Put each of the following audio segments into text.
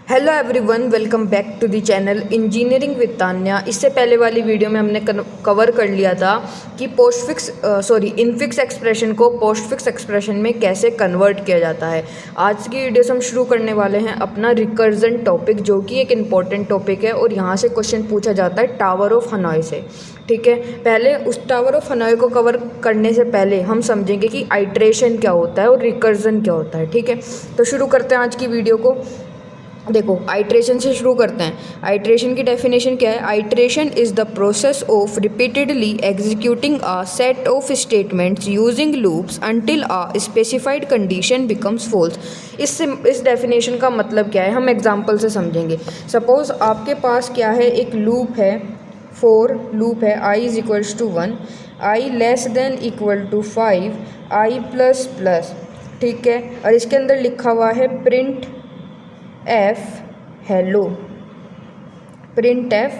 Hello everyone, welcome back to the channel engineering with Tanya. इससे पहले वाली वीडियो में हमने कवर कर लिया था कि इनफिक्स एक्सप्रेशन को पोस्टफिक्स एक्सप्रेशन में कैसे कन्वर्ट किया जाता है। आज की वीडियो से हम शुरू करने वाले हैं अपना रिकर्जन टॉपिक, जो कि एक इम्पॉर्टेंट टॉपिक है और यहाँ से क्वेश्चन पूछा जाता है टावर ऑफ हनोई से। ठीक है, पहले उस टावर ऑफ हनोई को कवर करने से पहले हम समझेंगे कि आइट्रेशन क्या होता है और रिकर्जन क्या होता है। ठीक है, तो शुरू करते हैं आज की वीडियो को। देखो, आइट्रेशन से शुरू करते हैं। आइट्रेशन की डेफिनेशन क्या है? Iteration is the process of repeatedly executing a set of statements using loops until a specified condition becomes false. इस डेफिनेशन का मतलब क्या है, हम एग्जांपल से समझेंगे। सपोज आपके पास क्या है, एक लूप है, फॉर लूप है i is equals to 1, i less than equal to 5, i plus plus. ठीक है, और इसके अंदर लिखा हुआ है printf hello, printf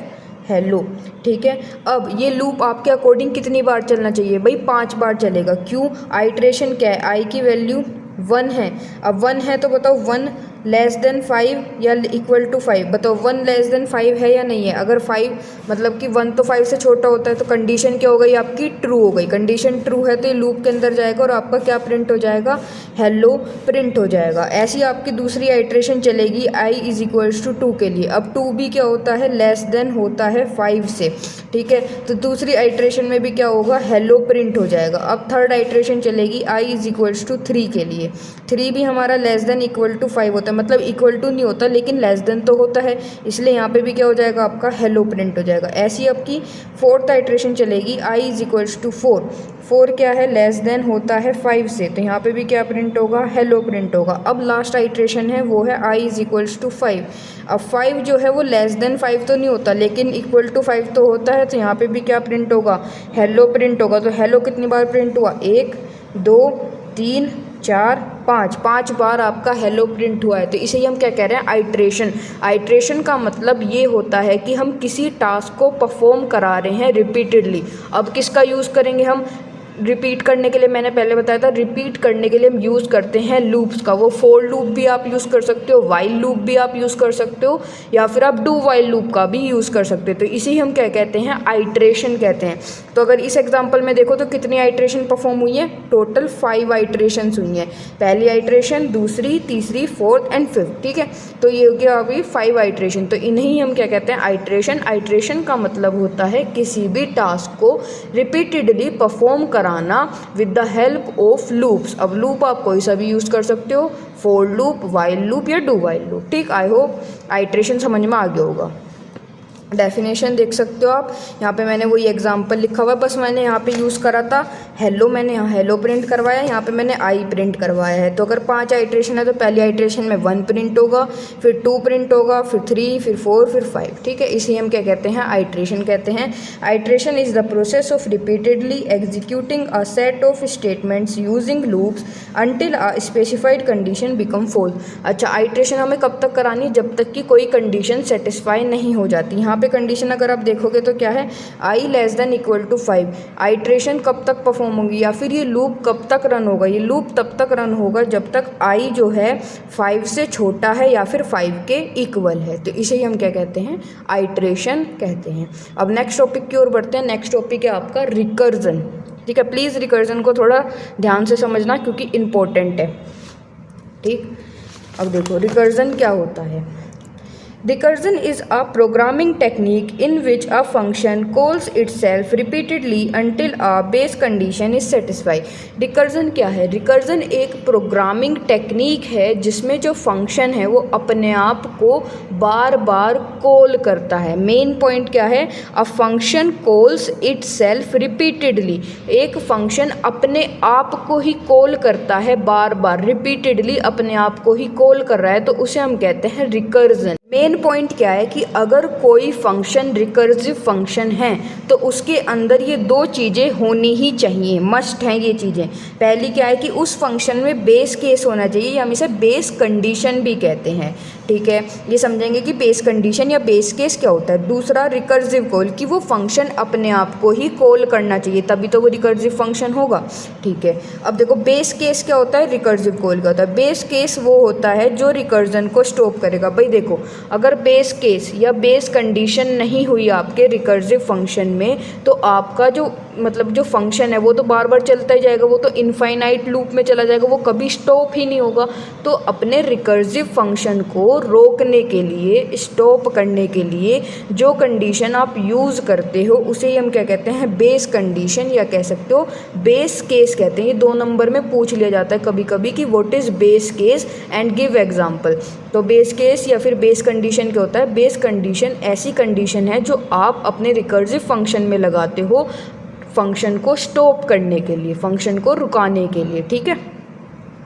hello. ठीक है, अब ये लूप आपके अकॉर्डिंग कितनी बार चलना चाहिए भाई? 5 बार चलेगा। क्यों? आइट्रेशन क्या है? आई की वैल्यू 1 है। अब 1 है तो बताओ 1 लेस देन 5 या इक्वल टू 5, बताओ 1 लेस देन 5 है या नहीं है? अगर 5 मतलब कि 1 तो 5 से छोटा होता है तो कंडीशन क्या हो गई आपकी? ट्रू हो गई। कंडीशन ट्रू है तो ये लूप के अंदर जाएगा और आपका क्या प्रिंट हो जाएगा? हेलो प्रिंट हो जाएगा। ऐसी आपकी दूसरी आइट्रेशन चलेगी i इज इक्वल्स टू 2 के लिए। अब 2 भी क्या होता है? लेस देन होता है 5 से। ठीक है, तो दूसरी आइट्रेशन में भी क्या होगा? हेलो प्रिंट हो जाएगा। अब थर्ड आइट्रेशन चलेगी i इज इक्वल्स टू 3 के लिए। 3 भी हमारा लेस देन इक्वल टू 5 होता है, मतलब इक्वल टू नहीं होता लेकिन लेस देन तो होता है, इसलिए यहाँ पे भी क्या हो जाएगा आपका? हेलो प्रिंट हो जाएगा। ऐसी आपकी फोर्थ आइट्रेशन चलेगी i इज इक्वल्स टू 4। 4 क्या है? लेस देन होता है 5 से, तो यहाँ पे भी क्या प्रिंट होगा? हेलो प्रिंट होगा। अब लास्ट आइट्रेशन है वो है i इज इक्वल्स टू 5। अब 5 जो है वो लेस देन 5 तो नहीं होता लेकिन इक्वल टू 5 तो होता है, तो यहाँ पे भी क्या प्रिंट होगा? हेलो प्रिंट होगा। तो हेलो कितनी बार प्रिंट हुआ? 1 2 3 4 5, 5 बार आपका हेलो प्रिंट हुआ है। तो इसे ही हम क्या कह रहे हैं? आइट्रेशन। आइट्रेशन का मतलब ये होता है कि हम किसी टास्क को परफॉर्म करा रहे हैं रिपीटेडली। अब किसका यूज़ करेंगे हम रिपीट करने के लिए? मैंने पहले बताया था, रिपीट करने के लिए हम यूज़ करते हैं लूप्स का। वो फॉर लूप भी आप यूज़ कर सकते हो, वाइल लूप भी आप यूज़ कर सकते हो, या फिर आप डू वाइल लूप का भी यूज़ कर सकते हो। तो इसे ही हम क्या कहते हैं? आइट्रेशन कहते हैं। तो अगर इस एग्जाम्पल में देखो तो कितनी आइट्रेशन परफॉर्म हुई है? टोटल 5 आइट्रेशन हुई हैं। पहली आइट्रेशन, दूसरी, तीसरी, फोर्थ एंड फिफ्थ। ठीक है, तो ये हो गया अभी 5 आइट्रेशन। तो इन्हें हम क्या कहते हैं? आइट्रेशन। आइट्रेशन का मतलब होता है किसी भी टास्क को रिपीटेडली परफॉर्म कराना with the help of loops. अब लूप आप कोई सा भी यूज़ कर सकते हो, फॉर लूप, वाइल लूप या डू वाइल लूप। ठीक, आई होप आइट्रेशन समझ में आ गया होगा। डेफिनेशन देख सकते हो आप, यहाँ पे मैंने वही एग्जांपल लिखा हुआ है, बस मैंने यहाँ पे यूज़ करा था हेलो, मैंने यहाँ हेलो प्रिंट करवाया, यहाँ पे मैंने आई प्रिंट करवाया है। तो अगर 5 आइट्रेशन है तो पहली आइट्रेशन में 1 प्रिंट होगा, फिर 2 प्रिंट होगा, फिर 3, फिर 4, फिर 5। ठीक है, इसे हम क्या कहते हैं? आइट्रेशन कहते हैं। Iteration is the process of repeatedly executing a set of statements using loops until a specified condition become false. अच्छा, आइट्रेशन हमें कब तक करानी है? जब तक कि कोई कंडीशन सेटिस्फाई नहीं हो जाती। यहाँ पे कंडीशन अगर आप देखोगे तो क्या है? i less than equal to 5। Iteration कब तक परफॉर्म होगी या फिर ये लूप कब तक रन होगा? ये लूप तब तक रन होगा जब तक i जो है 5 से छोटा है या फिर 5 के इक्वल है। तो इसे ही हम क्या कहते हैं? आइट्रेशन कहते हैं। अब नेक्स्ट टॉपिक की ओर बढ़ते हैं। नेक्स्ट टॉपिक है आपका रिकर्जन। ठीक है, प्लीज़ रिकर्जन को थोड़ा ध्यान से समझना क्योंकि इम्पोर्टेंट है। ठीक, अब देखो रिकर्जन क्या होता है। Recursion is a programming technique in which a function calls itself repeatedly until a base condition is satisfied. Recursion क्या है? Recursion एक प्रोग्रामिंग टेक्निक है जिसमें जो फंक्शन है वो अपने आप को बार बार कॉल करता है। मेन पॉइंट क्या है? A function calls itself repeatedly. एक फंक्शन अपने आप को ही कॉल करता है, बार बार रिपीटेडली अपने आप को ही कॉल कर रहा है, तो उसे हम कहते हैं रिकर्जन। मेन पॉइंट क्या है कि अगर कोई फंक्शन रिकर्सिव फंक्शन है तो उसके अंदर ये 2 चीज़ें होनी ही चाहिए, मस्ट हैं ये चीज़ें। पहली क्या है कि उस फंक्शन में बेस केस होना चाहिए, हम इसे बेस कंडीशन भी कहते हैं। ठीक है, ये समझेंगे कि बेस कंडीशन या बेस केस क्या होता है। दूसरा रिकर्सिव कॉल, कि वो फंक्शन अपने आप को ही कॉल करना चाहिए तभी तो वो रिकर्सिव फंक्शन होगा। ठीक है, अब देखो बेस केस क्या होता है, रिकर्सिव कॉल क्या होता है। बेस केस वो होता है जो रिकर्जन को स्टॉप करेगा। भाई देखो, अगर बेस केस या बेस कंडीशन नहीं हुई आपके रिकर्सिव फंक्शन में तो आपका जो मतलब जो फंक्शन है वो तो बार बार चलता ही जाएगा, वो तो इनफाइनाइट लूप में चला जाएगा, वो कभी स्टॉप ही नहीं होगा। तो अपने रिकर्सिव फंक्शन को रोकने के लिए, स्टॉप करने के लिए जो कंडीशन आप यूज़ करते हो उसे ही हम क्या कहते हैं, बेस कंडीशन, या कह सकते हो बेस केस कहते हैं। ये 2 नंबर में पूछ लिया जाता है कभी कभी कि what is base case and give example. तो बेस केस या फिर बेस कंडीशन क्या होता है। बेस कंडीशन ऐसी कंडीशन है जो आप अपने रिकर्सिव फंक्शन में लगाते हो फंक्शन को स्टॉप करने के लिए, फंक्शन को रुकाने के लिए। ठीक है,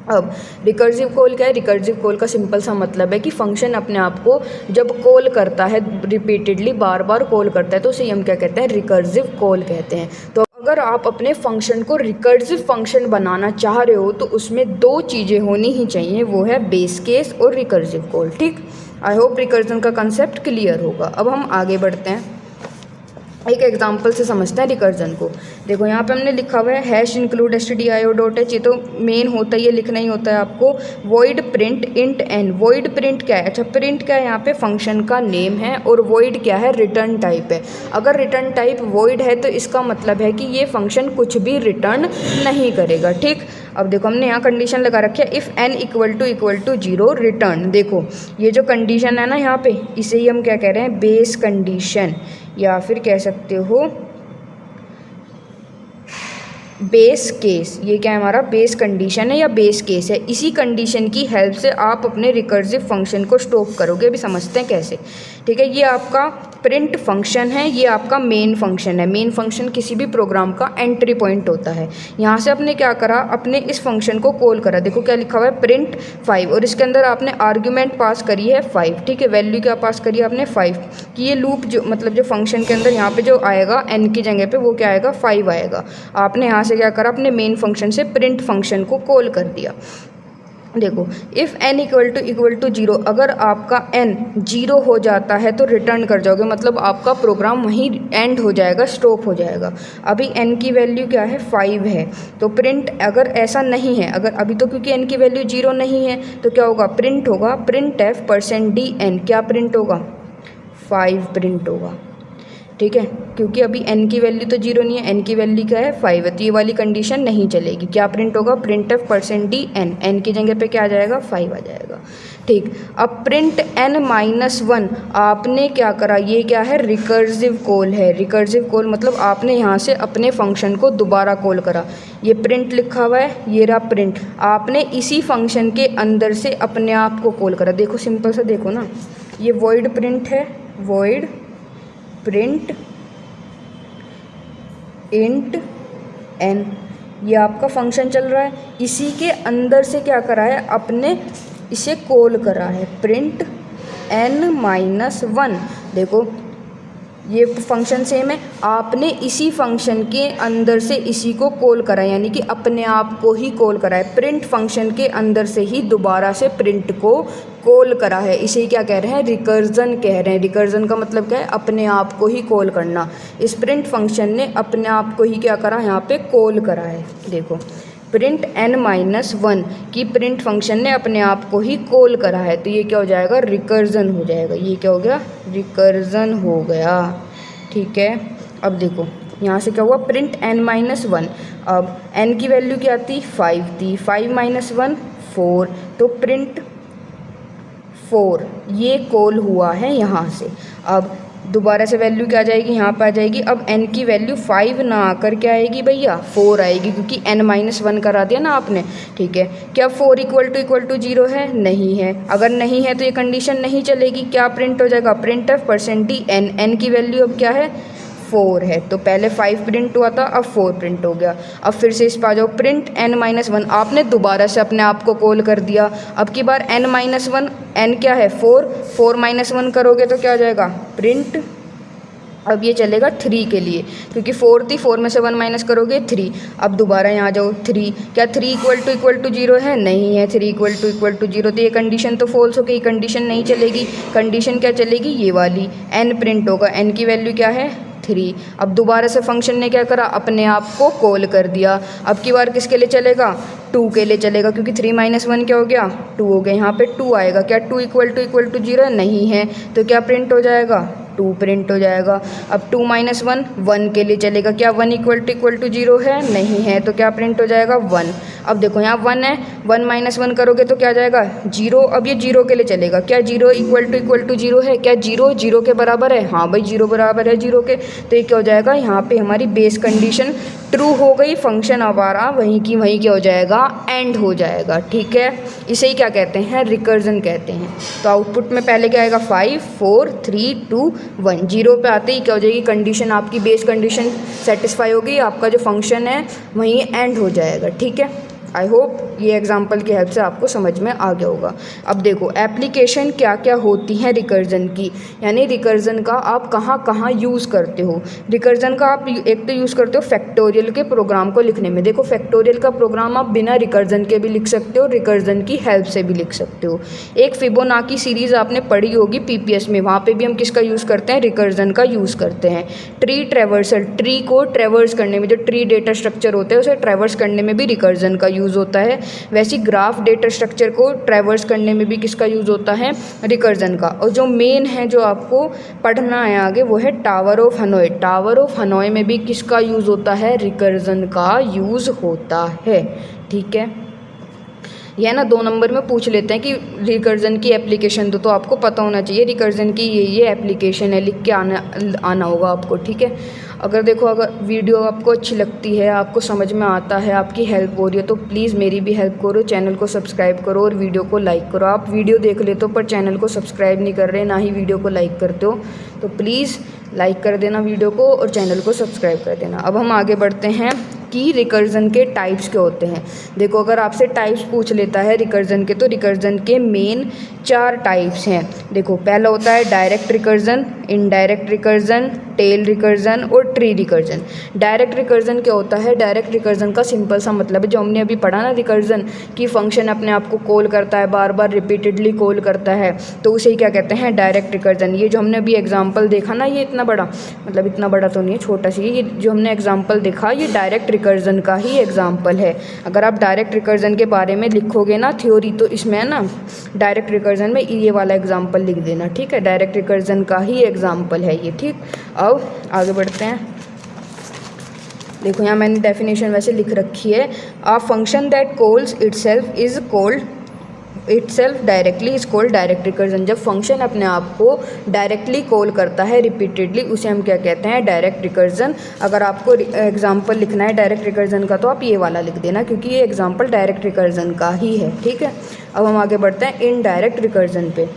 अब रिकर्सिव कॉल क्या है। रिकर्सिव कॉल का सिंपल सा मतलब है कि फंक्शन अपने आप को जब कॉल करता है, रिपीटेडली बार बार कॉल करता है, तो उसे हम क्या कहते हैं, रिकर्सिव कॉल कहते हैं। तो अगर आप अपने फंक्शन को रिकर्सिव फंक्शन बनाना चाह रहे हो तो उसमें 2 चीज़ें होनी ही चाहिए, वो है बेस केस और रिकर्सिव कॉल। ठीक, आई होप रिकर्जन का कंसेप्ट क्लियर होगा। अब हम आगे बढ़ते हैं, एक एग्जांपल से समझते हैं रिकर्जन को। देखो यहाँ पे हमने लिखा हुआ है हैश इंक्लूड stdio.h, ये तो मेन होता है, ये लिखना ही होता है आपको। Void print int n, void print क्या है, अच्छा प्रिंट क्या है, यहाँ पे फंक्शन का नेम है, और वॉइड क्या है, रिटर्न टाइप है। अगर रिटर्न टाइप वॉइड है तो इसका मतलब है कि ये फंक्शन कुछ भी रिटर्न नहीं करेगा। ठीक, अब देखो हमने यहाँ कंडीशन लगा रखी है, if n equal to 0 return. देखो ये जो कंडीशन है ना यहाँ पे, इसे ही हम क्या कह रहे हैं, बेस कंडीशन, या फिर कह सकते हो बेस केस। ये क्या है, हमारा बेस कंडीशन है या बेस केस है। इसी कंडीशन की हेल्प से आप अपने रिकर्सिव फंक्शन को स्टॉप करोगे। अभी समझते हैं कैसे। ठीक है, ये आपका प्रिंट फंक्शन है, ये आपका मेन फंक्शन है। मेन फंक्शन किसी भी प्रोग्राम का एंट्री पॉइंट होता है। यहाँ से आपने क्या करा, अपने इस फंक्शन को कॉल करा। देखो क्या लिखा हुआ है, प्रिंट 5, और इसके अंदर आपने आर्ग्यूमेंट पास करी है 5। ठीक है, वैल्यू क्या पास करी है आपने, 5, कि ये लूप जो मतलब जो फंक्शन के अंदर यहाँ पे जो आएगा n की जगह पे वो क्या आएगा, 5 आएगा। आपने यहाँ से क्या करा, अपने मेन फंक्शन से प्रिंट फंक्शन को कॉल कर दिया। देखो इफ़ n इक्वल टू 0, अगर आपका n 0 हो जाता है तो रिटर्न कर जाओगे, मतलब आपका प्रोग्राम वहीं एंड हो जाएगा, स्टॉप हो जाएगा। अभी n की वैल्यू क्या है, 5 है, तो प्रिंट अगर ऐसा नहीं है, अगर अभी तो क्योंकि n की वैल्यू 0 नहीं है तो क्या होगा, प्रिंट होगा printf%dn, क्या प्रिंट होगा, 5 प्रिंट होगा। ठीक है, क्योंकि अभी n की वैल्यू तो 0 नहीं है, n की वैल्यू क्या है, 5 है, तो ये वाली कंडीशन नहीं चलेगी। क्या प्रिंट होगा, printf%dn, n की जगह पे क्या आ जाएगा, 5 आ जाएगा। ठीक, अब प्रिंट n-1 आपने क्या करा, ये क्या है, रिकर्सिव कॉल है। रिकर्सिव कॉल मतलब आपने यहाँ से अपने फंक्शन को दोबारा कॉल करा। ये प्रिंट लिखा हुआ है, ये रहा प्रिंट, आपने इसी फंक्शन के अंदर से अपने आप को कॉल करा। देखो सिंपल सा देखो ना, ये वॉइड प्रिंट है, वॉइड प्रिंट इंट n, ये आपका फंक्शन चल रहा है, इसी के अंदर से क्या करा है, अपने इसे कॉल करा है, प्रिंट n-1। देखो ये फंक्शन सेम है, आपने इसी फंक्शन के अंदर से इसी को कॉल करा, यानी कि अपने आप को ही कॉल करा है। प्रिंट फंक्शन के अंदर से ही दोबारा से प्रिंट को कॉल करा है, इसे क्या कह रहे हैं, रिकर्जन कह रहे हैं। रिकर्जन का मतलब क्या है, अपने आप को ही कॉल करना। इस प्रिंट फंक्शन ने अपने आप को ही क्या करा, यहाँ पे कॉल करा है। देखो प्रिंट n-1 की प्रिंट फंक्शन ने अपने आप को ही कॉल करा है, तो ये क्या हो जाएगा, रिकर्जन हो जाएगा। ये क्या हो गया, रिकर्जन हो गया। ठीक है, अब देखो यहाँ से क्या हुआ, प्रिंट n-1, अब n की वैल्यू क्या थी, 5 थी, 5 - 1 4, तो प्रिंट 4 ये कॉल हुआ है यहाँ से। अब दोबारा से वैल्यू क्या आ जाएगी, यहाँ पर आ जाएगी। अब n की वैल्यू 5 ना आकर क्या आएगी भैया, 4 आएगी, क्योंकि n-1 करा दिया ना आपने। ठीक है, क्या 4 इक्वल टू 0 है, नहीं है। अगर नहीं है तो ये कंडीशन नहीं चलेगी। क्या प्रिंट हो जाएगा, printf%dn, n की वैल्यू अब क्या है, 4 है, तो पहले 5 प्रिंट हुआ था, अब 4 प्रिंट हो गया। अब फिर से इस पर आ जाओ, प्रिंट n-1, आपने दोबारा से अपने आप को कॉल कर दिया। अब की बार n-1, n क्या है, 4 - 1 करोगे तो क्या हो जाएगा, प्रिंट अब ये चलेगा 3 के लिए, क्योंकि 4 थी, 4 में से 1 माइनस करोगे 3। अब दोबारा यहाँ जाओ 3, क्या 3 इक्वल टू 0 है? नहीं है। 3 इक्वल टू 0, तो ये कंडीशन तो फॉल्स हो गई, कंडीशन नहीं चलेगी। कंडीशन क्या चलेगी? ये वाली, n प्रिंट होगा, n की वैल्यू क्या है? 3। अब दोबारा से फंक्शन ने क्या करा? अपने आप को कॉल कर दिया। अब की बार किसके लिए चलेगा? 2 के लिए चलेगा, क्योंकि 3 माइनस 1 क्या हो गया? 2 हो गया। यहाँ पे 2 आएगा, क्या 2 इक्वल टू 0 नहीं है, तो क्या प्रिंट हो जाएगा? 2 प्रिंट हो जाएगा। अब 2 माइनस 1 1 के लिए चलेगा, क्या 1 इक्वल टू 0 है? नहीं है, तो क्या प्रिंट हो जाएगा? 1। अब देखो यहाँ 1 है, 1 माइनस 1 करोगे तो क्या आ जाएगा? 0। अब ये 0 के लिए चलेगा, क्या 0 इक्वल टू 0 है? क्या 0 के बराबर है? हाँ भाई 0 बराबर है 0 के, तो ये क्या हो जाएगा? यहाँ पे हमारी बेस कंडीशन ट्रू हो गई। फंक्शन हमारा वहीं की वहीं क्या हो जाएगा? एंड हो जाएगा। ठीक है, इसे ही क्या कहते हैं? रिकर्जन कहते हैं। तो आउटपुट में पहले क्या आएगा? 5 4 3 2 1। 0 पे आते ही क्या हो जाएगी? कंडीशन, आपकी बेस कंडीशन सेटिस्फाई होगी, आपका जो फंक्शन है वहीं एंड हो जाएगा। ठीक है, आई होप ये एग्जांपल की हेल्प से आपको समझ में आ गया होगा। अब देखो एप्लीकेशन क्या क्या होती हैं रिकर्जन की, यानी रिकर्जन का आप कहाँ कहाँ यूज़ करते हो। रिकर्जन का आप एक तो यूज़ करते हो फैक्टोरियल के प्रोग्राम को लिखने में। देखो फैक्टोरियल का प्रोग्राम आप बिना रिकर्जन के भी लिख सकते हो, रिकर्जन की हेल्प से भी लिख सकते हो। एक फिबोनाची सीरीज़ आपने पढ़ी होगी पीपीएस में, वहाँ पर भी हम किसका यूज़ करते हैं? रिकर्जन का यूज़ करते हैं। ट्री ट्रेवर्सल, ट्री को ट्रेवर्स करने में, जो ट्री डेटा स्ट्रक्चर होते हैं उसे ट्रेवर्स करने में भी रिकर्जन का यूज़ होता है। वैसे ग्राफ डेटा स्ट्रक्चर को ट्रैवर्स करने में भी किसका यूज़ होता है? रिकर्जन का। और जो मेन है जो आपको पढ़ना है आगे वो है tower of Hanoi. Tower of Hanoi में भी किसका यूज़ होता है? रिकर्जन का यूज़ होता है। ठीक है, यह ना 2 नंबर में पूछ लेते हैं कि रिकर्जन की एप्लीकेशन दो, तो आपको पता होना चाहिए रिकर्जन की ये एप्लीकेशन है, लिख के आना होगा आपको। ठीक है, अगर देखो अगर वीडियो आपको अच्छी लगती है, आपको समझ में आता है, आपकी हेल्प हो रही है, तो प्लीज़ मेरी भी हेल्प करो, चैनल को सब्सक्राइब करो और वीडियो को लाइक करो। आप वीडियो देख लेते हो पर चैनल को सब्सक्राइब नहीं कर रहे, ना ही वीडियो को लाइक करते हो, तो प्लीज़ लाइक कर देना वीडियो को और चैनल को सब्सक्राइब कर देना। अब हम आगे बढ़ते हैं कि रिकर्जन के टाइप्स क्या होते हैं। देखो अगर आपसे टाइप्स पूछ लेता है रिकर्जन के, तो रिकर्जन के मेन 4 टाइप्स हैं। देखो पहला होता है direct recursion, indirect recursion, tail recursion और ट्री रिकर्जन। डायरेक्ट रिकर्जन क्या होता है? डायरेक्ट रिकर्जन का सिंपल सा मतलब है जो हमने अभी पढ़ा ना, रिकर्जन की फंक्शन अपने आप को कॉल करता है, बार बार रिपीटेडली कॉल करता है, तो उसे ही क्या कहते हैं? Direct recursion. ये जो हमने अभी एग्जाम्पल देखा ना, ये इतना बड़ा, मतलब इतना बड़ा तो नहीं है, छोटा सी, ये जो हमने एग्जाम्पल देखा ये डायरेक्ट रिकर्जन का ही एग्जाम्पल है। अगर आप डायरेक्ट रिकर्जन के बारे में लिखोगे ना थ्योरी, तो इसमें है ना डायरेक्ट रिकर्जन में ये वाला एग्जाम्पल लिख देना। ठीक है, डायरेक्ट रिकर्जन का ही एग्जाम्पल है ये। ठीक, अब आगे बढ़ते हैं। देखो यहाँ मैंने डेफिनेशन वैसे लिख रखी है, a function that calls itself is called itself directly is called direct recursion. जब फंक्शन अपने आप को डायरेक्टली कॉल करता है रिपीटेडली, उसे हम क्या कहते हैं? Direct recursion. अगर आपको एग्जांपल लिखना है डायरेक्ट रिकर्जन का, तो आप ये वाला लिख देना, क्योंकि ये एग्जांपल डायरेक्ट रिकर्जन का ही है। ठीक है, अब हम आगे बढ़ते हैं इनडायरेक्ट रिकर्जन पे।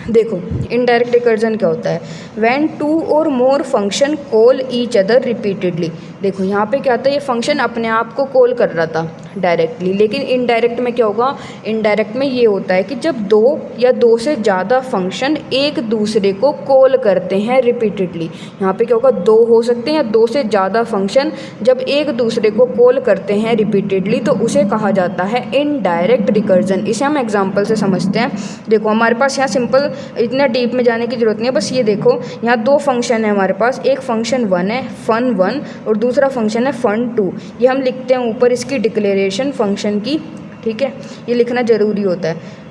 देखो इनडायरेक्ट रिकर्जन क्या होता है? व्हेन 2 और more function call each other repeatedly. देखो यहाँ पे क्या था, ये फंक्शन अपने आप को कॉल कर रहा था डायरेक्टली, लेकिन इनडायरेक्ट में क्या होगा? इनडायरेक्ट में ये होता है कि जब 2 या 2 से ज़्यादा फंक्शन एक दूसरे को कॉल करते हैं रिपीटेडली। यहाँ पे क्या होगा? 2 हो सकते हैं या 2 से ज़्यादा फंक्शन जब एक दूसरे को कॉल करते हैं रिपीटेडली, तो उसे कहा जाता है इनडायरेक्ट रिकर्जन। इसे हम एग्जाम्पल से समझते हैं। देखो हमारे पास यहाँ सिंपल, इतना डीप में जाने की जरूरत नहीं है, बस ये देखो यहाँ 2 फंक्शन है हमारे पास। एक फंक्शन 1 है fun1 और दूसरा फंक्शन है fun2। ये हम लिखते हैं ऊपर इसकी डिक्लेरेशन फंक्शन की। ठीक है, ये लिखना ज़रूरी होता है।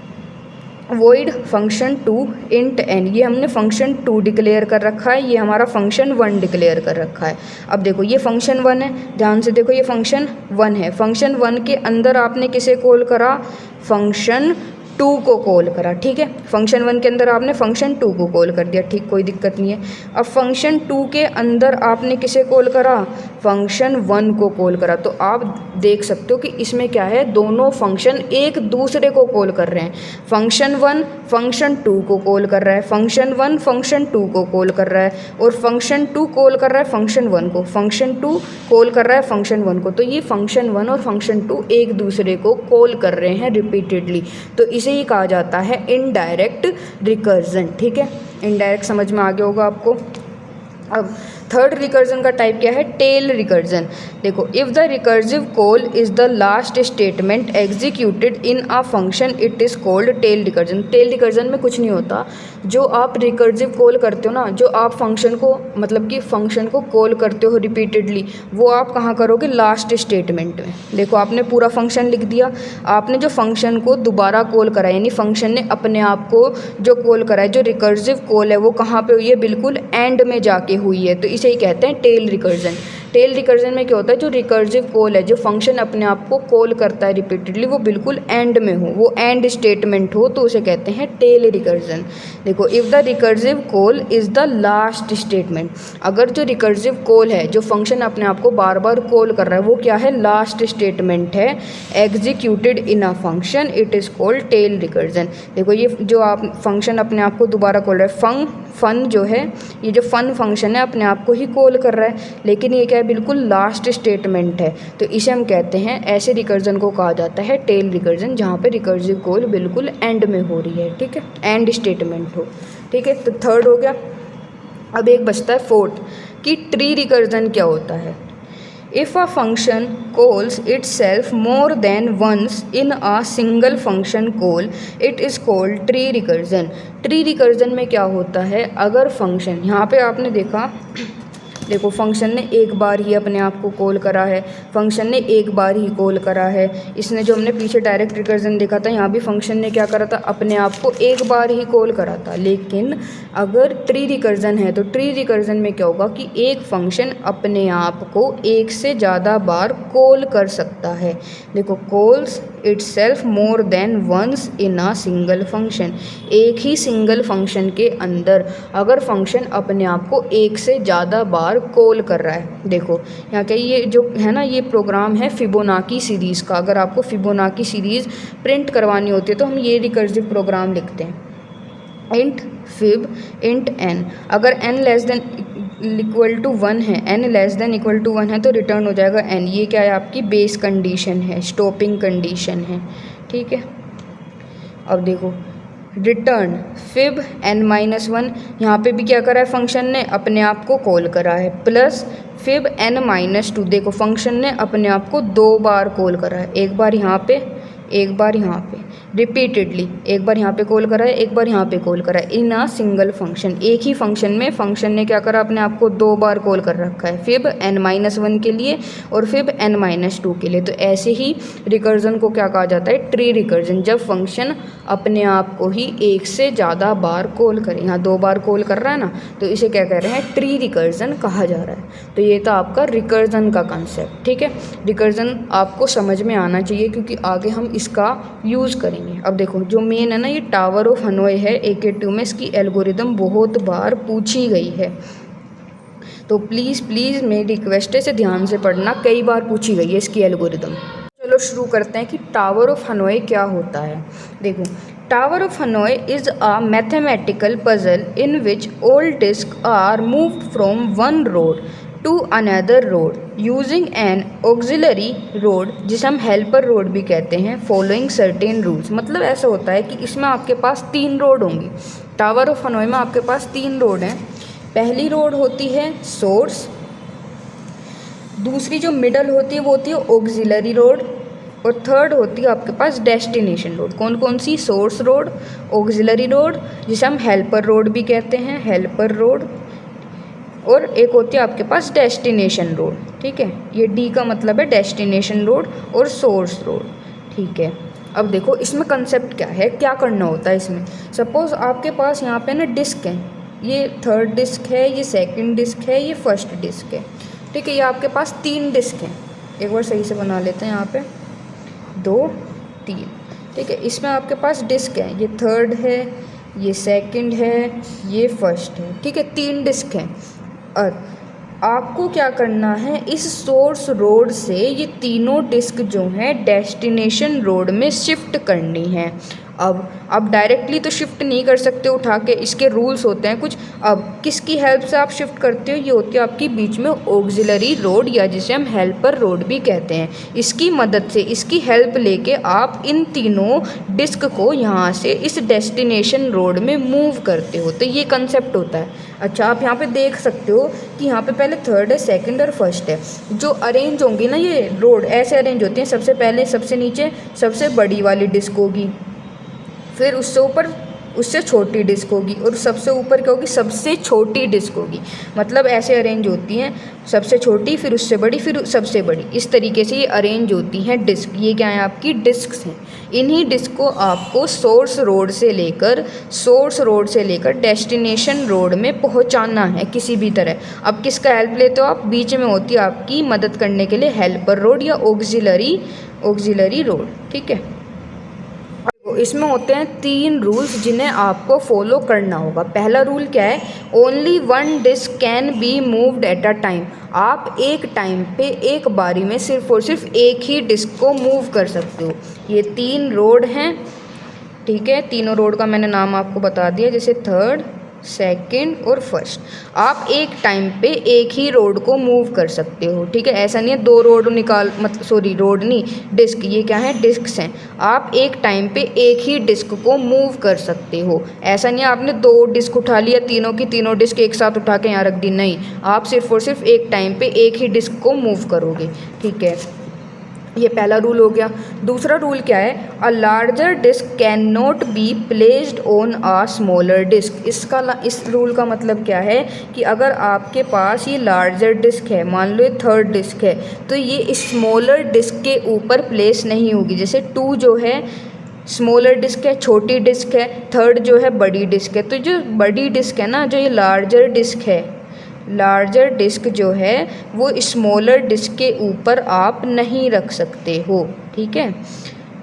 वॉइड फंक्शन 2 इंट n, ये हमने फंक्शन 2 डिक्लेयर कर रखा है, ये हमारा फंक्शन 1 डिक्लेयर कर रखा है। अब देखो ये फंक्शन 1 है, ध्यान से देखो ये फंक्शन 1 है। फंक्शन 1 के अंदर आपने किसे कॉल करा? फंक्शन 2 को कॉल करा। ठीक है, फंक्शन 1 के अंदर आपने फंक्शन 2 को कॉल कर दिया। ठीक, कोई दिक्कत नहीं है। अब फंक्शन 2 के अंदर आपने किसे कॉल करा? फंक्शन 1 को कॉल करा। तो आप देख सकते हो कि इसमें क्या है, दोनों फंक्शन एक दूसरे को कॉल कर रहे हैं। फंक्शन 1 फंक्शन 2 को कॉल कर रहा है, फंक्शन 1 फंक्शन 2 को कॉल कर रहा है, और फंक्शन 2 कॉल कर रहा है फंक्शन 1 को, फंक्शन 2 कॉल कर रहा है फंक्शन 1 को। तो ये फंक्शन 1 और फंक्शन 2 एक दूसरे को कॉल कर रहे हैं रिपीटेडली, तो इसे ही कहा जाता है इनडायरेक्ट रिकर्जन। ठीक है, इनडायरेक्ट समझ में आ गया होगा आपको। अब थर्ड रिकर्जन का टाइप क्या है, टेल रिकर्जन। देखो, if the recursive call is the last statement executed in a function it is called tail recursion. Tail recursion में कुछ नहीं होता, जो आप रिकर्सिव कॉल करते हो ना, जो आप फंक्शन को मतलब कि फंक्शन को कॉल करते हो रिपीटेडली, वो आप कहाँ करोगे, लास्ट स्टेटमेंट में। देखो, आपने पूरा फंक्शन लिख दिया, आपने जो फंक्शन को दोबारा कॉल करा यानी फंक्शन ने अपने आप को जो कॉल करा है, जो रिकर्सिव कॉल है वो कहाँ पे हुई है, बिल्कुल एंड में जाके हुई है, तो इसे ही कहते हैं टेल रिकर्जन। टेल रिकर्जन में क्या होता है, जो रिकर्सिव कॉल है, जो फंक्शन अपने आप को कॉल करता है रिपीटेडली, वो बिल्कुल एंड में हो, वो एंड स्टेटमेंट हो, तो उसे कहते हैं टेल रिकर्जन। देखो, if the recursive call is the last statement, अगर जो रिकर्सिव कॉल है, जो फंक्शन अपने आप को बार बार कॉल कर रहा है, वो क्या है, लास्ट स्टेटमेंट है, executed in a function it is called tail recursion. देखो, ये जो आप फंक्शन अपने आप को दोबारा कॉल रहा है, फन जो है, ये जो फन फंक्शन है अपने आप को ही कॉल कर रहा है, लेकिन ये क्या है, बिल्कुल लास्ट स्टेटमेंट है, तो इसे हम कहते हैं, ऐसे रिकर्जन को कहा जाता है टेल रिकर्जन, जहाँ पे रिकर्सिव कॉल बिल्कुल एंड में हो रही है, ठीक है, एंड स्टेटमेंट हो, ठीक है। तो थर्ड हो गया। अब एक बचता है फोर्थ, कि ट्री रिकर्जन क्या होता है। If a function calls itself more than once in a single function call, it is called tree recursion। Tree recursion में क्या होता है, अगर फंक्शन, यहाँ पे आपने देखो फंक्शन ने एक बार ही अपने आप को कॉल करा है, फंक्शन ने एक बार ही कॉल करा है, इसने जो हमने पीछे डायरेक्ट रिकर्जन देखा था, यहाँ भी फंक्शन ने क्या करा था, अपने आप को एक बार ही कॉल करा था। लेकिन अगर ट्री रिकर्जन है, तो ट्री रिकर्जन में क्या होगा कि एक फंक्शन अपने आप को एक से ज़्यादा बार कॉल कर सकता है। देखो, calls itself more than once in a single function, एक ही सिंगल फंक्शन के अंदर अगर फंक्शन अपने आप को एक से ज़्यादा बार कॉल कर रहा है। देखो, यहाँ क्या ये जो है ना, ये प्रोग्राम है फिबोनाची सीरीज़ का। अगर आपको फिबोनाची सीरीज़ प्रिंट करवानी होती है तो हम ये रिकर्सिव प्रोग्राम लिखते हैं, इंट फिब इंट एन। अगर n less than equal to 1 है, n less than equal to 1 है, तो रिटर्न हो जाएगा n। ये क्या है, आपकी बेस कंडीशन है, स्टॉपिंग कंडीशन है, ठीक है। अब देखो, रिटर्न फिब n-1, यहाँ पे भी क्या करा है, फंक्शन ने अपने आप को कॉल करा है, प्लस फिब n-2। देखो, फंक्शन ने अपने आप को 2 बार कॉल करा है, एक बार यहाँ पे, एक बार यहाँ पे, रिपीटेडली, एक बार यहाँ पे कॉल करा है, एक बार यहाँ पे कॉल करा है, इन अ सिंगल फंक्शन। एक ही फंक्शन में फंक्शन ने क्या करा, अपने आप को 2 बार कॉल कर रखा है, फिब n-1 के लिए और फिब n-2 के लिए। तो ऐसे ही रिकर्जन को क्या कहा जाता है, ट्री रिकर्जन, जब फंक्शन अपने आप को ही एक से ज़्यादा बार कॉल करे। यहाँ 2 बार कॉल कर रहा है ना, तो इसे क्या कह रहे हैं, ट्री रिकर्जन कहा जा रहा है। तो ये था आपका रिकर्जन का कंसेप्ट, ठीक है। रिकर्जन आपको समझ में आना चाहिए, क्योंकि आगे हम इसका यूज़ करेंगे। अब देखो, जो मेन है ना, ये टावर ऑफ हनोई है AK2 में, इसकी एल्गोरिदम बहुत बार पूछी गई है, तो प्लीज़ मेरी रिक्वेस्ट है, इसे ध्यान से पढ़ना, कई बार पूछी गई है इसकी एल्गोरिदम। चलो शुरू करते हैं कि टावर ऑफ हनोई क्या होता है। देखो, tower of Hanoi is a mathematical puzzle in which all disk are moved from one rod to another rod using an auxiliary rod, जिसे हम हेल्पर रोड भी कहते हैं, फॉलोइंग सर्टेन रूल्स। मतलब ऐसा होता है कि इसमें आपके पास 3 रोड होंगी। टावर ऑफ हनोई में आपके पास 3 रोड हैं। पहली रोड होती है सोर्स, दूसरी जो मिडल होती है वो होती है ऑक्सिलरी रोड, और थर्ड होती है आपके पास डेस्टिनेशन रोड। कौन कौन सी, सोर्स रोड, ऑक्सिलरी रोड, जिसे हम हेल्पर रोड भी कहते हैं, हेल्पर रोड, और एक होती है आपके पास डेस्टिनेशन रोड, ठीक है। ये डी का मतलब है डेस्टिनेशन रोड और सोर्स रोड, ठीक है। अब देखो, इसमें कंसेप्ट क्या है, क्या करना होता है इसमें। सपोज़ आपके पास यहाँ पे ना डिस्क है, ये थर्ड डिस्क है, ये सेकंड डिस्क है, ये फर्स्ट डिस्क है, ठीक है। ये आपके पास 3 डिस्क हैं, एक बार सही से बना लेते हैं, यहाँ पे 2 3, ठीक है। इसमें आपके पास डिस्क है, ये थर्ड है, ये सेकंड है, ये फर्स्ट है, ठीक है। 3 डिस्क हैं, और आपको क्या करना है, इस सोर्स रोड से ये तीनों डिस्क जो हैं डेस्टिनेशन रोड में शिफ्ट करनी है। अब डायरेक्टली तो शिफ्ट नहीं कर सकते उठा के, इसके रूल्स होते हैं कुछ। अब किसकी हेल्प से आप शिफ्ट करते हो, ये होती है आपकी बीच में ऑक्सिलरी रोड, या जिसे हम हेल्पर रोड भी कहते हैं। इसकी मदद से, इसकी हेल्प लेके आप इन तीनों डिस्क को यहाँ से इस डेस्टिनेशन रोड में मूव करते हो। तो ये कंसेप्ट होता है। अच्छा, आप यहाँ पे देख सकते हो कि यहाँ पे पहले थर्ड है, सेकंड और फर्स्ट है। जो अरेंज होंगी ना, ये रोड ऐसे अरेंज होती हैं, सबसे पहले सबसे नीचे सबसे बड़ी वाली डिस्क होगी, फिर उससे ऊपर उससे छोटी डिस्क होगी, और सबसे ऊपर क्या होगी, सबसे छोटी डिस्क होगी। मतलब ऐसे अरेंज होती हैं, सबसे छोटी, फिर उससे बड़ी, फिर सबसे बड़ी। इस तरीके से ये अरेंज होती हैं डिस्क। ये क्या है, आपकी डिस्क्स हैं। इन्हीं डिस्क को आपको सोर्स रोड से लेकर डेस्टिनेशन रोड में पहुंचाना है किसी भी तरह। अब किसका हेल्प लेते हो आप, बीच में होती है आपकी मदद करने के लिए हेल्पर रोड या ऑक्सिलरी रोड। ठीक है, इसमें होते हैं 3 रूल्स जिन्हें आपको फॉलो करना होगा। पहला रूल क्या है, only 1 disc can be moved at a time. आप एक टाइम पे एक बारी में सिर्फ और सिर्फ एक ही डिस्क को मूव कर सकते हो। ये 3 रोड हैं, ठीक है। तीनों रोड का मैंने नाम आपको बता दिया, जैसे थर्ड, सेकंड और फर्स्ट। आप एक टाइम पे एक ही रोड को मूव कर सकते हो, ठीक है। ऐसा नहीं है 2 रोड रोड नहीं, डिस्क, ये क्या है, डिस्क्स हैं। आप एक टाइम पे एक ही डिस्क को मूव कर सकते हो। ऐसा नहीं है आपने 2 डिस्क उठा लिया, तीनों की तीनों डिस्क एक साथ उठा के यहाँ रख दी, नहीं। आप सिर्फ और सिर्फ एक टाइम पे एक ही डिस्क को मूव करोगे, ठीक है। ये पहला रूल हो गया। दूसरा रूल क्या है, a larger disk can not be placed on a smaller disk. इस रूल का मतलब क्या है कि अगर आपके पास ये लार्जर डिस्क है, मान लो ये थर्ड डिस्क है, तो ये स्मॉलर डिस्क के ऊपर प्लेस नहीं होगी। जैसे 2 जो है स्मॉलर डिस्क है, छोटी डिस्क है, थर्ड जो है बड़ी डिस्क है। तो जो बड़ी डिस्क है ना, जो ये लार्जर डिस्क जो है वो स्मॉलर डिस्क के ऊपर आप नहीं रख सकते हो, ठीक है।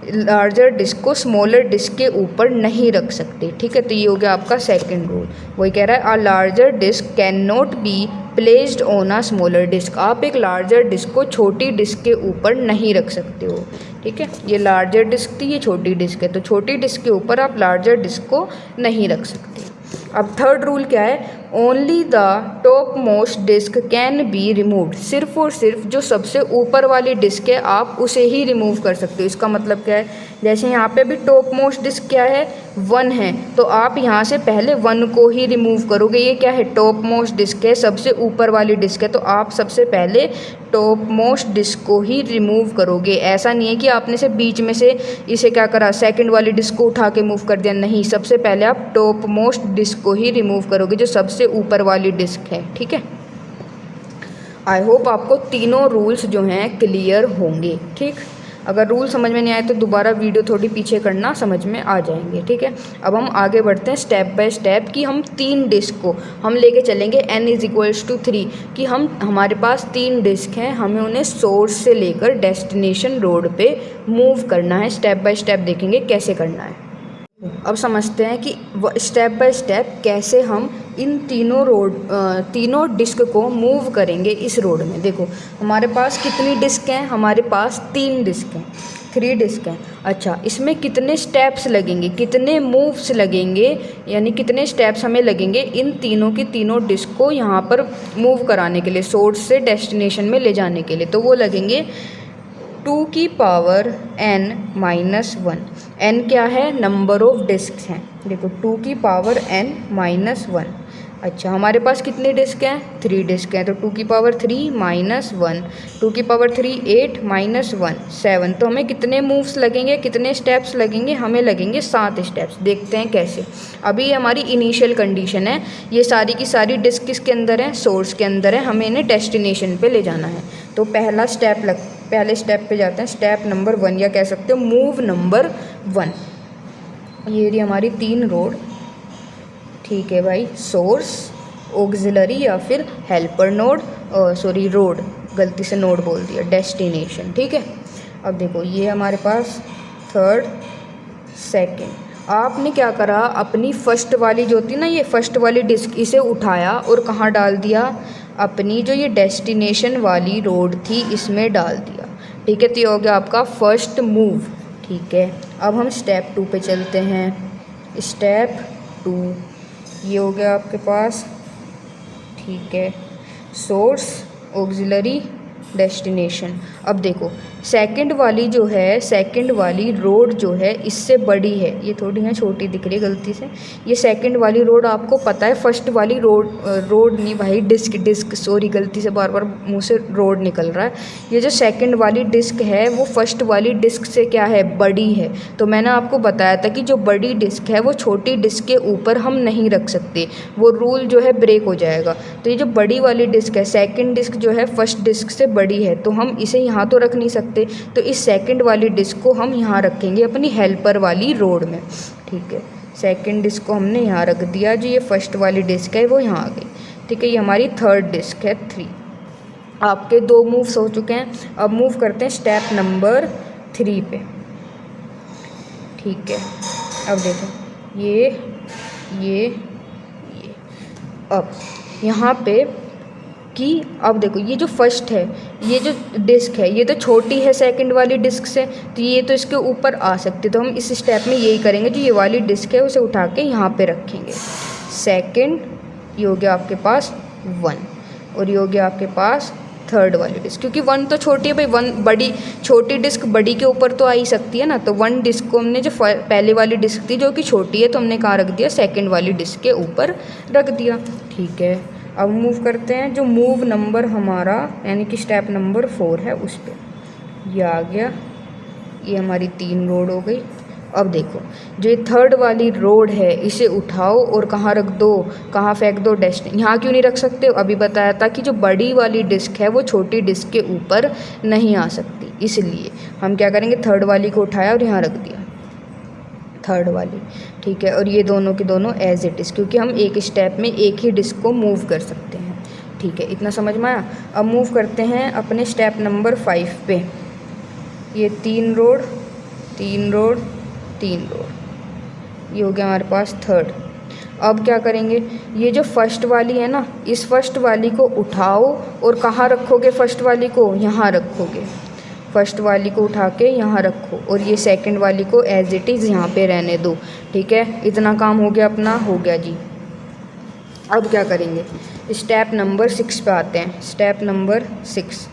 लार्जर डिस्क को स्मॉलर डिस्क के ऊपर नहीं रख सकते, ठीक है। तो ये हो गया आपका सेकंड रूल। वही कह रहा है, a larger disk can not be placed on a smaller disk. आप एक लार्जर डिस्क को छोटी डिस्क के ऊपर नहीं रख सकते हो, ठीक है। ये लार्जर डिस्क थी, ये छोटी डिस्क है, तो छोटी डिस्क के ऊपर आप लार्जर डिस्क को नहीं रख सकते। अब थर्ड रूल क्या है, only the top most disc can be removed. सिर्फ और सिर्फ जो सबसे ऊपर वाली डिस्क है आप उसे ही रिमूव कर सकते हो। इसका मतलब क्या है, जैसे यहाँ पे भी टॉप मोस्ट डिस्क क्या है, 1 है, तो आप यहाँ से पहले 1 को ही रिमूव करोगे। ये क्या है, टॉप मोस्ट डिस्क है, सबसे ऊपर वाली डिस्क है, तो आप सबसे पहले टॉप मोस्ट डिस्क को ही रिमूव करोगे। ऐसा नहीं है कि आपने से बीच में से इसे क्या करा, सेकंड वाली डिस्क को उठा के मूव कर दिया, नहीं। सबसे पहले आप टॉप मोस्ट डिस्क को ही रिमूव करोगे, जो सबसे ऊपर वाली डिस्क है, ठीक है। आई होप आपको तीनों रूल्स जो हैं क्लियर होंगे, ठीक। अगर रूल समझ में नहीं आए तो दोबारा वीडियो थोड़ी पीछे करना, समझ में आ जाएंगे, ठीक है। अब हम आगे बढ़ते हैं स्टेप बाय स्टेप कि हम 3 डिस्क को हम लेके चलेंगे n = 3, कि हमारे पास 3 डिस्क हैं, हमें उन्हें सोर्स से लेकर डेस्टिनेशन रोड पे मूव करना है। स्टेप बाय स्टेप देखेंगे कैसे करना है। अब समझते हैं कि स्टेप बाय स्टेप कैसे हम इन तीनों डिस्क को मूव करेंगे इस रोड में। देखो हमारे पास कितनी डिस्क हैं, हमारे पास 3 डिस्क हैं, 3 डिस्क हैं। अच्छा, इसमें कितने स्टेप्स लगेंगे, कितने मूव्स लगेंगे, यानी कितने स्टेप्स हमें लगेंगे इन तीनों की तीनों डिस्क को यहाँ पर मूव कराने के लिए, सोर्स से डेस्टिनेशन में ले जाने के लिए। तो वो लगेंगे 2 की पावर n-1। n क्या है, नंबर ऑफ डिस्क हैं। देखो 2 की पावर n-1। अच्छा, हमारे पास कितनी डिस्क हैं, 3 डिस्क हैं, तो 2 की पावर 3 - 1, 2 की पावर 3 8 - 1 7। तो हमें कितने मूव्स लगेंगे, कितने स्टेप्स लगेंगे, हमें लगेंगे 7 स्टेप्स। देखते हैं कैसे। अभी हमारी इनिशियल कंडीशन है, ये सारी की सारी डिस्क किसके अंदर है, सोर्स के अंदर है, हमें इन्हें डेस्टिनेशन पे ले जाना है। तो पहले स्टेप पे जाते हैं, स्टेप नंबर 1, या कह सकते हो मूव नंबर 1। ये रही हमारी 3 रोड, ठीक है भाई, सोर्स, ऑक्सिलरी या फिर हेल्पर नोड, रोड, गलती से नोड बोल दिया, डेस्टिनेशन, ठीक है। अब देखो ये हमारे पास थर्ड, सेकंड। आपने क्या करा, अपनी फर्स्ट वाली जो थी ना, ये फर्स्ट वाली डिस्क, इसे उठाया और कहाँ डाल दिया, अपनी जो ये डेस्टिनेशन वाली रोड थी इसमें डाल दिया, ठीक है। तो ये हो गया आपका फर्स्ट मूव, ठीक है, अब हम स्टेप 2 पे चलते हैं। स्टेप 2 ये हो गया आपके पास, ठीक है, सोर्स, ऑक्सिलरी, डेस्टिनेशन। अब देखो सेकंड वाली जो है, सेकंड वाली रोड जो है इससे बड़ी है, ये थोड़ी यहाँ छोटी दिख रही है गलती से। ये सेकंड वाली रोड आपको पता है, फर्स्ट वाली रोड नहीं भाई, डिस्क सॉरी, गलती से बार बार मुंह से रोड निकल रहा है। ये जो सेकंड वाली डिस्क है वो फर्स्ट वाली डिस्क से क्या है, बड़ी है। तो मैंने आपको बताया था कि जो बड़ी डिस्क है वो छोटी डिस्क के ऊपर हम नहीं रख सकते, वो रूल जो है ब्रेक हो जाएगा। तो ये जो बड़ी वाली डिस्क है, सेकंड डिस्क जो है फर्स्ट डिस्क से बड़ी है, तो हम इसे यहाँ तो रख नहीं सकते, तो इस सेकंड वाली डिस्क को हम यहाँ रखेंगे अपनी हेल्पर वाली रोड में। ठीक है, सेकंड डिस्क को हमने यहाँ रख दिया, जो ये फर्स्ट वाली डिस्क है वो यहाँ आ गई। ठीक है, ये हमारी थर्ड डिस्क है 3। आपके 2 मूव्स हो चुके हैं। अब मूव करते हैं स्टेप नंबर 3 पे। ठीक है, अब देखो ये अब यहाँ पे कि अब देखो ये जो फर्स्ट है, ये जो डिस्क है ये तो छोटी है सेकंड वाली डिस्क से, तो ये तो इसके ऊपर आ सकती है। तो हम इस स्टेप में यही करेंगे, जो ये वाली डिस्क है उसे उठा के यहाँ पे रखेंगे। सेकंड, ये हो गया आपके पास 1, और ये हो गया आपके पास थर्ड वाली डिस्क, क्योंकि 1 तो छोटी है भाई, 1 बड़ी, छोटी डिस्क बड़ी के ऊपर तो आ ही सकती है ना। तो 1 डिस्क को हमने, जो पहले वाली डिस्क थी जो कि छोटी है, तो हमने कहाँ रख दिया, सेकंड वाली डिस्क के ऊपर रख दिया। ठीक है, अब मूव करते हैं, जो मूव नंबर हमारा यानी कि स्टेप नंबर 4 है उस पर। ये आ गया, ये हमारी 3 रोड हो गई। अब देखो जो ये थर्ड वाली रोड है इसे उठाओ और कहाँ रख दो, कहाँ फेंक दो, डेस्टिनेशन। यहाँ क्यों नहीं रख सकते, अभी बताया था कि जो बड़ी वाली डिस्क है वो छोटी डिस्क के ऊपर नहीं आ सकती, इसलिए हम क्या करेंगे, थर्ड वाली को उठाया और यहाँ रख दिया, थर्ड वाली। ठीक है, और ये दोनों के दोनों एज इट इज़, क्योंकि हम एक स्टेप में एक ही डिस्क को मूव कर सकते हैं। ठीक है, इतना समझ में आया। अब मूव करते हैं अपने स्टेप नंबर 5 पे। ये 3 रोड, 3 रोड, 3 रोड, ये हो गया हमारे पास थर्ड। अब क्या करेंगे, ये जो फर्स्ट वाली है ना, इस फर्स्ट वाली को उठाओ और कहाँ रखोगे, फर्स्ट वाली को यहाँ रखोगे, फर्स्ट वाली को उठा के यहाँ रखो, और ये सेकंड वाली को एज इट इज़ यहाँ पे रहने दो। ठीक है, इतना काम हो गया अपना, हो गया जी। अब क्या करेंगे, स्टेप नंबर 6 पे आते हैं। स्टेप नंबर 6,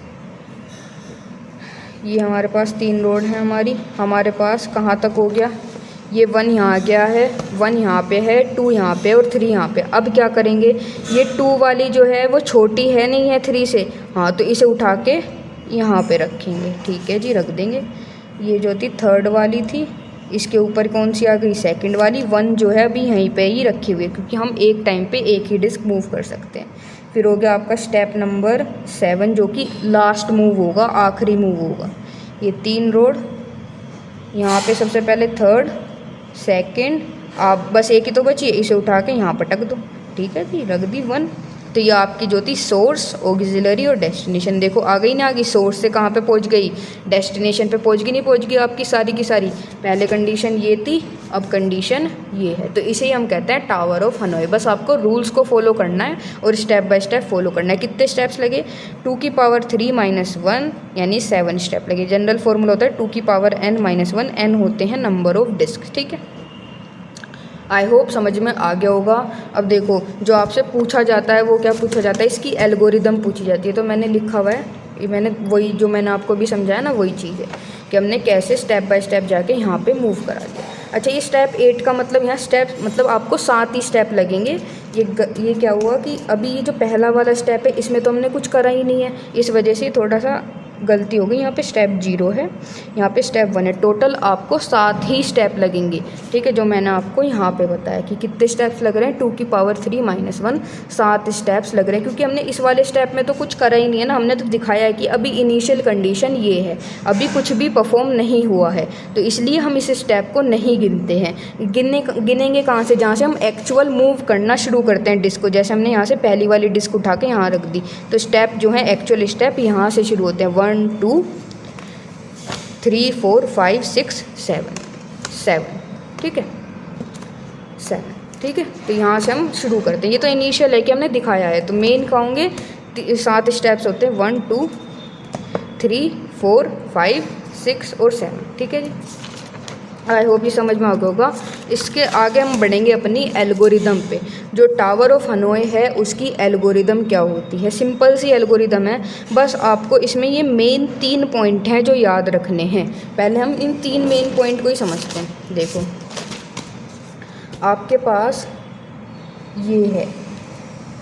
ये हमारे पास 3 रोड हैं हमारे पास कहाँ तक हो गया, ये 1 यहाँ आ गया है, 1 यहाँ पे है, 2 यहाँ पे और 3 यहाँ पे। अब क्या करेंगे, ये 2 वाली जो है वो छोटी है नहीं है 3 से, हाँ, तो इसे उठा के यहाँ पे रखेंगे। ठीक है जी, रख देंगे। ये जो थी थर्ड वाली थी, इसके ऊपर कौन सी आ गई, सेकंड वाली। 1 जो है अभी यहीं पे ही रखी हुई है, क्योंकि हम एक टाइम पे एक ही डिस्क मूव कर सकते हैं। फिर हो गया आपका स्टेप नंबर 7, जो कि लास्ट मूव होगा, आखिरी मूव होगा। ये 3 रोड, यहाँ पे सबसे पहले थर्ड, सेकंड, आप बस एक ही तो बची है, इसे उठा के यहाँ पटक दो। ठीक है जी, रख दी 1। तो ये आपकी जो थी सोर्स, ऑक्सिलरी और डेस्टिनेशन। देखो आ गई ना, आ गई, सोर्स से कहाँ पे पहुँच गई, डेस्टिनेशन पे पहुँच गई, नहीं पहुँच गई आपकी सारी की सारी। पहले कंडीशन ये थी, अब कंडीशन ये है। तो इसे ही हम कहते हैं टावर ऑफ हनोई। बस आपको रूल्स को फॉलो करना है और स्टेप बाय स्टेप फॉलो करना है। कितने स्टेप्स लगे, 2 की पावर 3 - 1 यानी 7 स्टेप लगे। जनरल फॉर्मूला होता है 2 की पावर n - 1, n होते हैं नंबर ऑफ डिस्क। ठीक है, आई होप समझ में आ गया होगा। अब देखो जो आपसे पूछा जाता है वो क्या पूछा जाता है, इसकी एल्गोरिदम पूछी जाती है। तो मैंने लिखा हुआ है, ये मैंने वही जो मैंने आपको भी समझाया ना, वही चीज़ है कि हमने कैसे स्टेप बाय स्टेप जाके यहाँ पे मूव करा दिया। अच्छा, ये स्टेप 8 का मतलब, यहाँ स्टेप मतलब आपको 7 ही स्टेप लगेंगे। ये क्या हुआ कि अभी ये जो पहला वाला स्टेप है इसमें तो हमने कुछ करा ही नहीं है, इस वजह से थोड़ा सा गलती हो गई। यहाँ पे स्टेप 0 है, यहाँ पे स्टेप 1 है। टोटल आपको 7 ही स्टेप लगेंगे। ठीक है, जो मैंने आपको यहाँ पे बताया कि कितने स्टेप्स लग रहे हैं, 2 की पावर 3 - 1, 7 स्टेप्स लग रहे हैं। क्योंकि हमने इस वाले स्टेप में तो कुछ करा ही नहीं है ना, हमने तो दिखाया है कि अभी इनिशियल कंडीशन ये है, अभी कुछ भी परफॉर्म नहीं हुआ है, तो इसलिए हम इस स्टेप को नहीं गिनते हैं। गिनेंगे कहाँ से, जहाँ से हम एक्चुअल मूव करना शुरू करते हैं डिस्क को। जैसे हमने यहाँ से पहली वाली डिस्क उठा के यहाँ रख दी, तो स्टेप जो है एक्चुअल स्टेप यहाँ से शुरू होते हैं। 1 2 3 4 5 6 7। ठीक है, 7। ठीक है, तो यहाँ से हम शुरू करते हैं। ये तो इनिशियल है कि हमने दिखाया है, तो मेन का होंगे 7 स्टेप्स होते हैं, 1 2 3 4 5 6 और 7। ठीक है जी। आई होप ये समझ में आ गया होगा। इसके आगे हम बढ़ेंगे अपनी एल्गोरिदम पे। जो टावर ऑफ हनोई है उसकी एल्गोरिदम क्या होती है। सिंपल सी एल्गोरिदम है, बस आपको इसमें ये मेन 3 पॉइंट हैं जो याद रखने हैं। पहले हम इन 3 मेन पॉइंट को ही समझते हैं। देखो, आपके पास ये है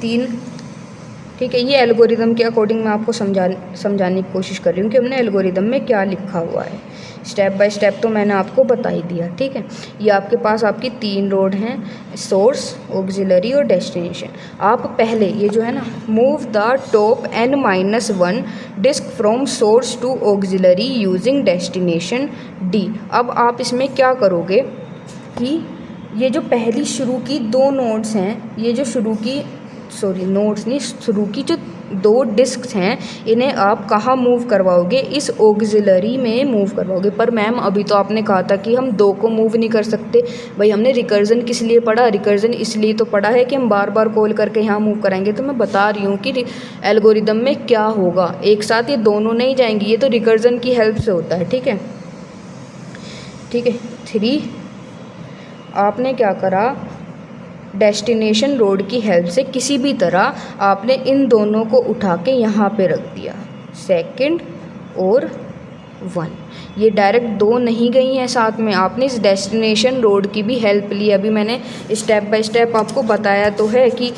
3, ठीक है। ये एल्गोरिदम के अकॉर्डिंग मैं आपको समझाने की कोशिश कर रही हूँ कि हमने एल्गोरिदम में क्या लिखा हुआ है। स्टेप बाय स्टेप तो मैंने आपको बता ही दिया, ठीक है। ये आपके पास आपकी 3 रोड हैं, सोर्स, ऑक्सिलरी और डेस्टिनेशन। आप पहले ये जो है ना, move the top n-1 disk from source to auxiliary using destination D। अब आप इसमें क्या करोगे कि ये जो पहली शुरू की 2 नोड्स हैं, ये जो शुरू की नोड्स नहीं, शुरू की जो 2 डिस्क्स हैं, इन्हें आप कहाँ मूव करवाओगे, इस ऑक्सिलरी में मूव करवाओगे। पर मैम अभी तो आपने कहा था कि हम 2 को मूव नहीं कर सकते। भाई हमने रिकर्जन किस लिए पढ़ा, रिकर्जन इसलिए तो पढ़ा है कि हम बार बार कॉल करके यहाँ मूव कराएंगे। तो मैं बता रही हूँ कि एल्गोरिदम में क्या होगा, एक साथ ये दोनों नहीं जाएंगी, ये तो रिकर्जन की हेल्प से होता है, ठीक है। ठीक है, 3 आपने क्या करा, डेस्टिनेशन रोड की हेल्प से किसी भी तरह आपने इन दोनों को उठा के यहाँ पे रख दिया, 2 और 1। ये डायरेक्ट 2 नहीं गई हैं साथ में, आपने इस डेस्टिनेशन रोड की भी हेल्प ली। अभी मैंने स्टेप बाय स्टेप आपको बताया तो है कि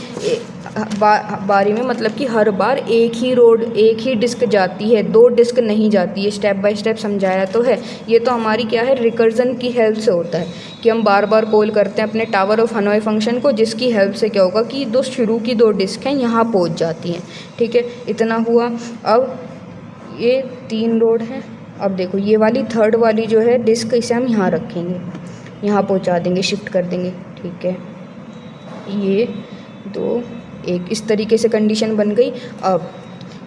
बारी में, मतलब कि हर बार एक ही रोड, एक ही डिस्क जाती है, 2 डिस्क नहीं जाती है। स्टेप बाय स्टेप समझाया तो है। ये तो हमारी क्या है, रिकर्जन की हेल्प से होता है कि हम बार बार कॉल करते हैं अपने टावर ऑफ हनोई फंक्शन को, जिसकी हेल्प से क्या होगा कि दो शुरू की 2 डिस्क हैं यहाँ पहुँच जाती हैं, ठीक है। इतना हुआ। अब ये 3 रोड हैं। अब देखो ये वाली 3rd वाली जो है डिस्क, इसे हम यहाँ रखेंगे, यहाँ पहुँचा देंगे, शिफ्ट कर देंगे, ठीक है। ये 2 1 इस तरीके से कंडीशन बन गई। अब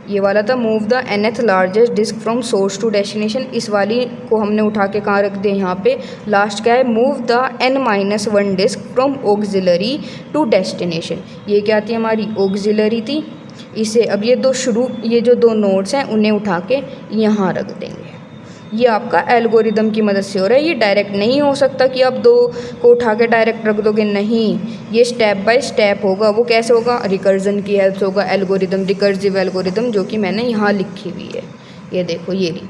ये वाला था move the nth largest disk from source to destination, इस वाली को हमने उठा के कहाँ रख दिया, यहाँ पे। लास्ट क्या है, move the n-1 disk from auxiliary to destination. ये क्या थी, हमारी ऑक्सिलरी थी। इसे अब ये जो 2 नोड्स हैं उन्हें उठा के यहाँ रख देंगे। ये आपका एल्गोरिदम की मदद से हो रहा है। ये डायरेक्ट नहीं हो सकता कि आप 2 को उठा के डायरेक्ट रख दोगे, नहीं, ये स्टेप बाय स्टेप होगा। वो कैसे होगा, रिकर्जन की हेल्प से होगा। एल्गोरिदम, रिकर्सिव एल्गोरिदम, जो कि मैंने यहाँ लिखी हुई है, ये देखो, ये रही।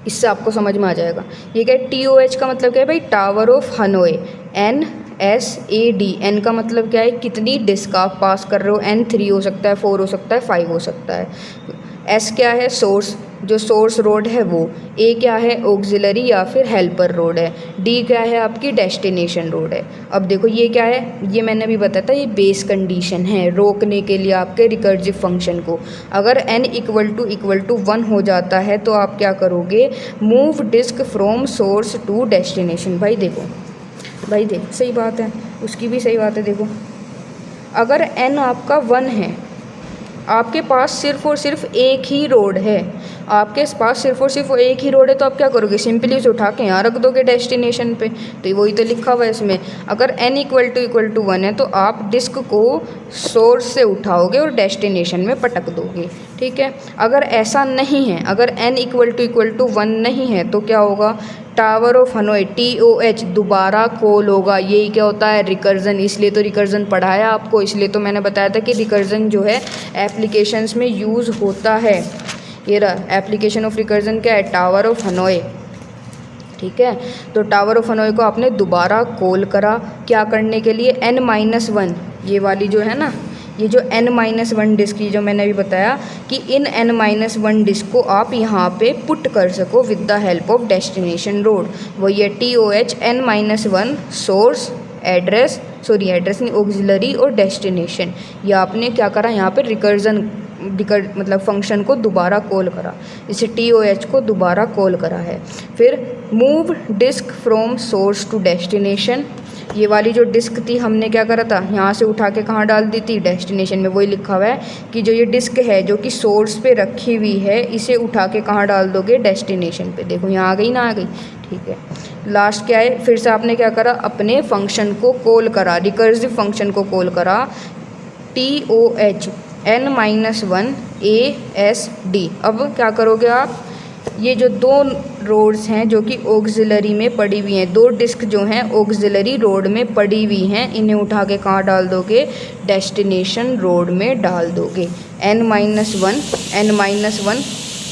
इससे आपको समझ में आ जाएगा। ये क्या है, TOH का मतलब क्या है भाई, tower of Hanoi. NSAD, N का मतलब क्या है, कितनी डिस्क आप पास कर रहे हो। N 3 हो सकता है, 4 हो सकता है, 5 हो सकता है। S क्या है, सोर्स, जो सोर्स रोड है वो। A क्या है, ऑक्सिलरी या फिर हेल्पर रोड है। D क्या है, आपकी डेस्टिनेशन रोड है। अब देखो ये क्या है, ये मैंने अभी बताया था, ये बेस कंडीशन है रोकने के लिए आपके रिकर्सिव फंक्शन को। अगर n = 1 हो जाता है तो आप क्या करोगे, move disk from source to destination. भाई देखो सही बात है, उसकी भी सही बात है। देखो अगर n आपका 1 है, आपके पास सिर्फ और सिर्फ एक ही रोड है, आपके पास सिर्फ और सिर्फ एक ही रोड है, तो आप क्या करोगे, सिंपली उसे उठा के यहाँ रख दोगे डेस्टिनेशन पे। तो वही तो लिखा हुआ है इसमें। अगर n = 1 है तो आप डिस्क को सोर्स से उठाओगे और डेस्टिनेशन में पटक दोगे, ठीक है। अगर ऐसा नहीं है, अगर n = 1 नहीं है तो क्या होगा, टावर ऑफ हनोई TOH दोबारा कॉल होगा। यही क्या होता है, रिकर्जन। इसलिए तो रिकर्जन पढ़ाया आपको, इसलिए तो मैंने बताया था कि रिकर्जन जो है एप्लीकेशंस में यूज़ होता है। ये रहा एप्लीकेशन ऑफ रिकर्जन, क्या है, टावर ऑफ हनोई, ठीक है। तो टावर ऑफ हनोई को आपने दोबारा कॉल करा, क्या करने के लिए, n-1, ये वाली जो है ना, ये जो n-1 डिस्क की जो मैंने अभी बताया कि इन n-1 डिस्क को आप यहाँ पे पुट कर सको with the help of destination road. वही है TOH n-1 सोर्स, एड्रेस नहीं, ऑक्सिलरी और डेस्टिनेशन। ये आपने क्या करा, यहाँ पे रिकर्जन मतलब फंक्शन को दोबारा कॉल करा, इसे TOH को दोबारा कॉल करा है। फिर move disk from source to destination, ये वाली जो डिस्क थी हमने क्या करा था, यहाँ से उठा के कहाँ डाल दी थी, डेस्टिनेशन में। वही लिखा हुआ है कि जो ये डिस्क है जो कि सोर्स पे रखी हुई है, इसे उठा के कहाँ डाल दोगे, डेस्टिनेशन पे। देखो यहाँ आ गई ना, आ गई, ठीक है। लास्ट क्या है, फिर से आपने क्या करा, अपने फंक्शन को कॉल करा, रिकर्सिव फंक्शन को कॉल करा, TOH n-1 ASD। अब क्या करोगे आप, ये जो दो रोड्स हैं जो कि ऑक्सिलरी में पड़ी हुई हैं, दो डिस्क जो हैं ऑक्सिलरी रोड में पड़ी हुई हैं, इन्हें उठा के कहाँ डाल दोगे? डेस्टिनेशन रोड में डाल दोगे। n-1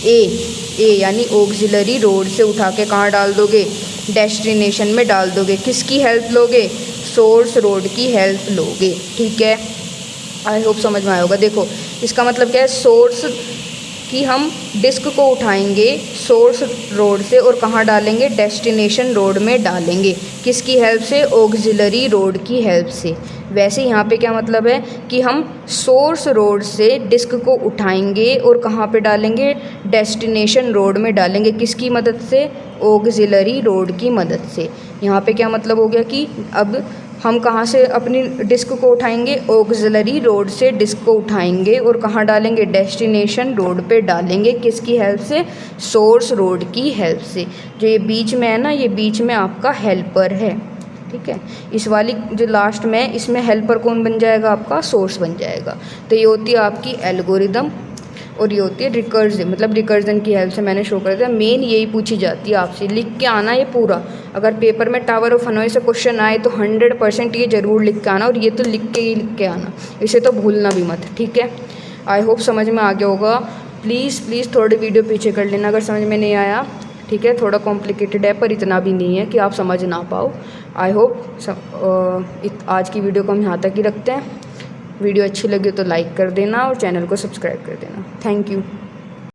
ए यानी ऑक्सिलरी रोड से उठा के कहाँ डाल दोगे? डेस्टिनेशन में डाल दोगे। किसकी हेल्प लोगे? सोर्स रोड की हेल्प लोगे। ठीक है, आई होप समझ में आया होगा। देखो इसका मतलब क्या है? सोर्स कि हम डिस्क को उठाएंगे सोर्स रोड से और कहाँ डालेंगे? डेस्टिनेशन रोड में डालेंगे। किसकी हेल्प से? ऑक्सिलरी रोड की हेल्प से। वैसे यहाँ पे क्या मतलब है कि हम सोर्स रोड से डिस्क को उठाएंगे और कहाँ पे डालेंगे? डेस्टिनेशन रोड में डालेंगे। किसकी मदद से? ऑक्सिलरी रोड की मदद से। यहाँ पे क्या मतलब हो गया कि अब हम कहाँ से अपनी डिस्क को उठाएंगे? ऑक्सिलरी रोड से डिस्क को उठाएंगे और कहाँ डालेंगे? डेस्टिनेशन रोड पे डालेंगे। किसकी हेल्प से? सोर्स रोड की हेल्प से। जो ये बीच में है ना, ये बीच में आपका हेल्पर है। ठीक है, इस वाली जो लास्ट में है इसमें हेल्पर कौन बन जाएगा? आपका सोर्स बन जाएगा। तो ये होती है आपकी एल्गोरिदम और ये होती है रिकर्सिव, मतलब रिकर्जन की हेल्प से मैंने शो कर दिया। मेन यही पूछी जाती है आपसे, लिख के आना ये पूरा। अगर पेपर में टावर ऑफ हनोई से क्वेश्चन आए तो 100% ये ज़रूर लिख के आना, और ये तो लिख के आना, इसे तो भूलना भी मत। ठीक है, आई होप समझ में आ गया होगा। प्लीज़ थोड़ी वीडियो पीछे कर लेना अगर समझ में नहीं आया। ठीक है, थोड़ा कॉम्प्लिकेटेड है पर इतना भी नहीं है कि आप समझ ना पाओ। आई होप आज की वीडियो को हम यहाँ तक ही रखते हैं। वीडियो अच्छी लगी तो लाइक कर देना और चैनल को सब्सक्राइब कर देना। Thank you.